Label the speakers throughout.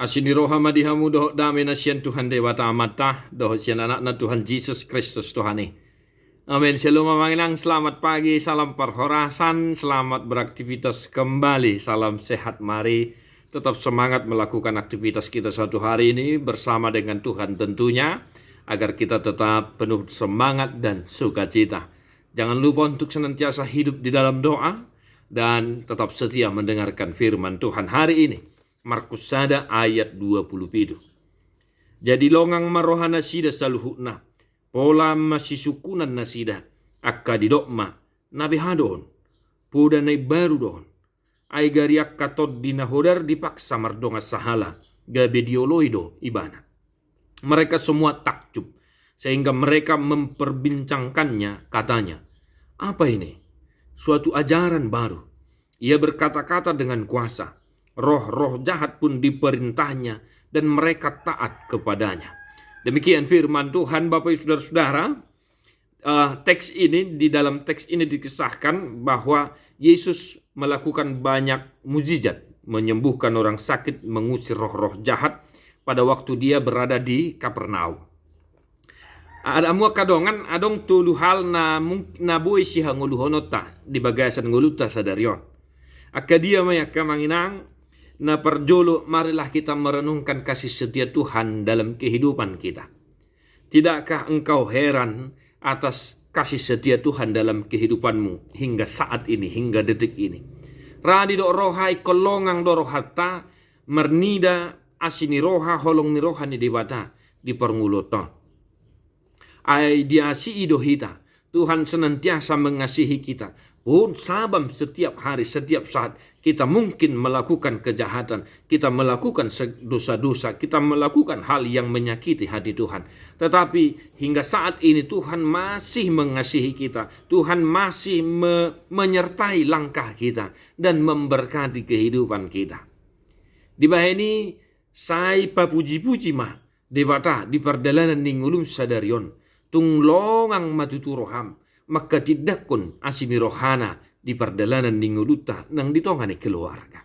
Speaker 1: Asini roha madihamu doh dame na sian Tuhan Dewata Amata, doh sian anak na Tuhan Yesus Kristus Tuhani. Amin. Shalom manginang, selamat pagi, salam perhorasan, selamat beraktivitas kembali, salam sehat mari. Tetap semangat melakukan aktivitas kita satu hari ini bersama dengan Tuhan tentunya, agar kita tetap penuh semangat dan sukacita. Jangan lupa untuk senantiasa hidup di dalam doa dan tetap setia mendengarkan firman Tuhan hari ini. Markus sada ayat 20 pidu. Jadi longang maroha nasida saluhuna, pola masisukunan nasida, akka di dokma, nabi hadon, puda nai baru don, ay gariak katod di nahodar dipaksa mardonga sahala, gabe dioloido ibana. Mereka semua takjub, sehingga mereka memperbincangkannya, katanya, apa ini? Suatu ajaran baru. Ia berkata-kata dengan kuasa. Roh-roh jahat pun diperintahnya dan mereka taat kepadanya. Demikian firman Tuhan, Bapak Ibu Saudara-saudara. Di dalam teks ini dikisahkan bahwa Yesus melakukan banyak mukjizat, menyembuhkan orang sakit, mengusir roh-roh jahat pada waktu dia berada di Kapernaum. Ada mua kadongan adong tulu hal na boy siha nguluhonota di bagasan nguluta sadarion. Akadia maya kamanginang na perjolo, marilah kita merenungkan kasih setia Tuhan dalam kehidupan kita. Tidakkah engkau heran atas kasih setia Tuhan dalam kehidupanmu hingga saat ini, hingga detik ini? Radi do rohai kolongang do rohata, mernida asini roha holong ni roha ni dibata di pernguluto. Ai diasi idohita, Tuhan senantiasa mengasihi kita. Pun sabam setiap hari, setiap saat kita mungkin melakukan kejahatan, kita melakukan dosa-dosa, kita melakukan hal yang menyakiti hati Tuhan. Tetapi hingga saat ini Tuhan masih mengasihi kita, Tuhan masih menyertai langkah kita dan memberkati kehidupan kita. Di bahini sai papuji-puji mah dewata di perjalanan ningulum sadarion tung longang matuturoham. Maka tidak kun asini rohana di perjalanan ninguluta nang ditongani keluarga.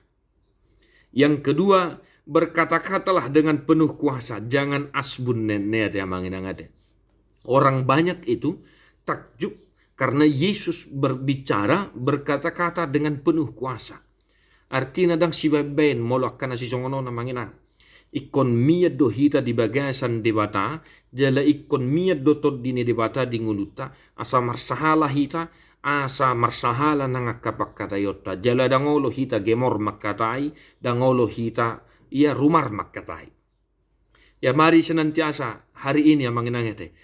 Speaker 1: Yang kedua, berkata-katalah dengan penuh kuasa, jangan asbun nenek manginangade. Orang banyak itu takjub karena Yesus berbicara, berkata-kata dengan penuh kuasa. Artinya dang sibabain molok kana si songono na manginang. Ikon miat do hita di bagasan debata, jala ikon miat do tod dini debata di nguluta, asa marsahala hita, asa marsahala nangakapak katayota, jala dangolo hita gemor makatai, dangolo hita ia rumar makatai. Ya mari senantiasa hari ini yang mengenangete,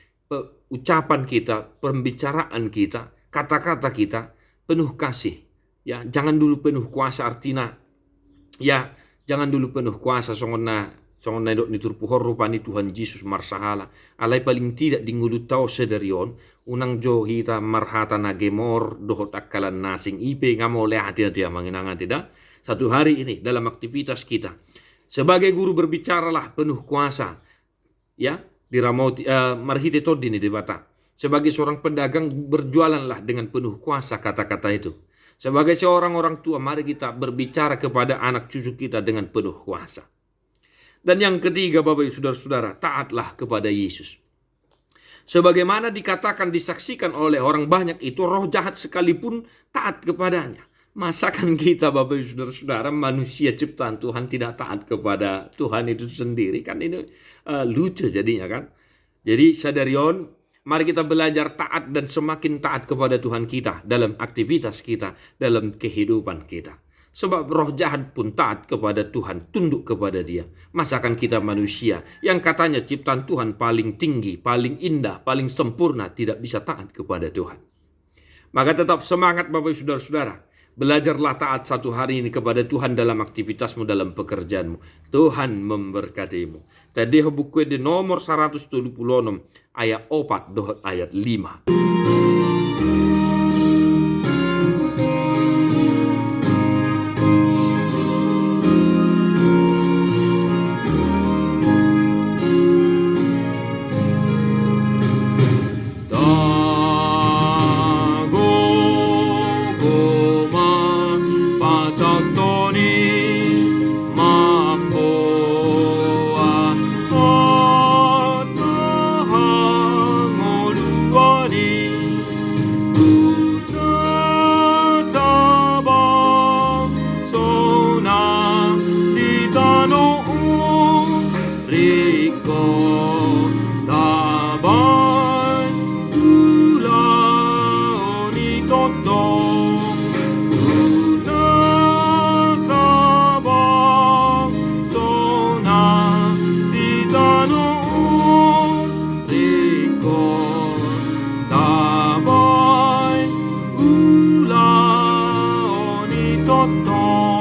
Speaker 1: ucapan kita, pembicaraan kita, kata-kata kita penuh kasih. Ya jangan dulu penuh kuasa artinya, ya jangan dulu penuh kuasa songona dok nitur puhor rupani Tuhan Yesus marsahala. Alai paling tidak dingulutau sedarion unang jo hita marhata nagemor dohot akalan nasing ipe ngamo hati-hati manginangan tidak. Satu hari ini dalam aktivitas kita sebagai guru berbicaralah penuh kuasa. Ya, diramoti marhite todini debata. Sebagai seorang pedagang berjualanlah dengan penuh kuasa kata-kata itu. Sebagai seorang orang tua, mari kita berbicara kepada anak cucu kita dengan penuh kuasa. Dan yang ketiga, Bapak Ibu Saudara-saudara, taatlah kepada Yesus. Sebagaimana dikatakan, disaksikan oleh orang banyak itu, roh jahat sekalipun taat kepadanya. Masakan kita, Bapak Ibu Saudara-saudara, manusia ciptaan Tuhan tidak taat kepada Tuhan itu sendiri? Kan ini lucu jadinya kan. Jadi sadarion, mari kita belajar taat dan semakin taat kepada Tuhan kita dalam aktivitas kita, dalam kehidupan kita. Sebab roh jahat pun taat kepada Tuhan, tunduk kepada Dia. Masakan kita manusia yang katanya ciptaan Tuhan paling tinggi, paling indah, paling sempurna tidak bisa taat kepada Tuhan. Maka tetap semangat Bapak Ibu Saudara-saudara. Belajarlah taat satu hari ini kepada Tuhan dalam aktivitasmu, dalam pekerjaanmu. Tuhan memberkatimu. Tadi buku di nomor 176 ayat 4 dohot ayat 5.
Speaker 2: Pasantoni mambo
Speaker 1: Amin.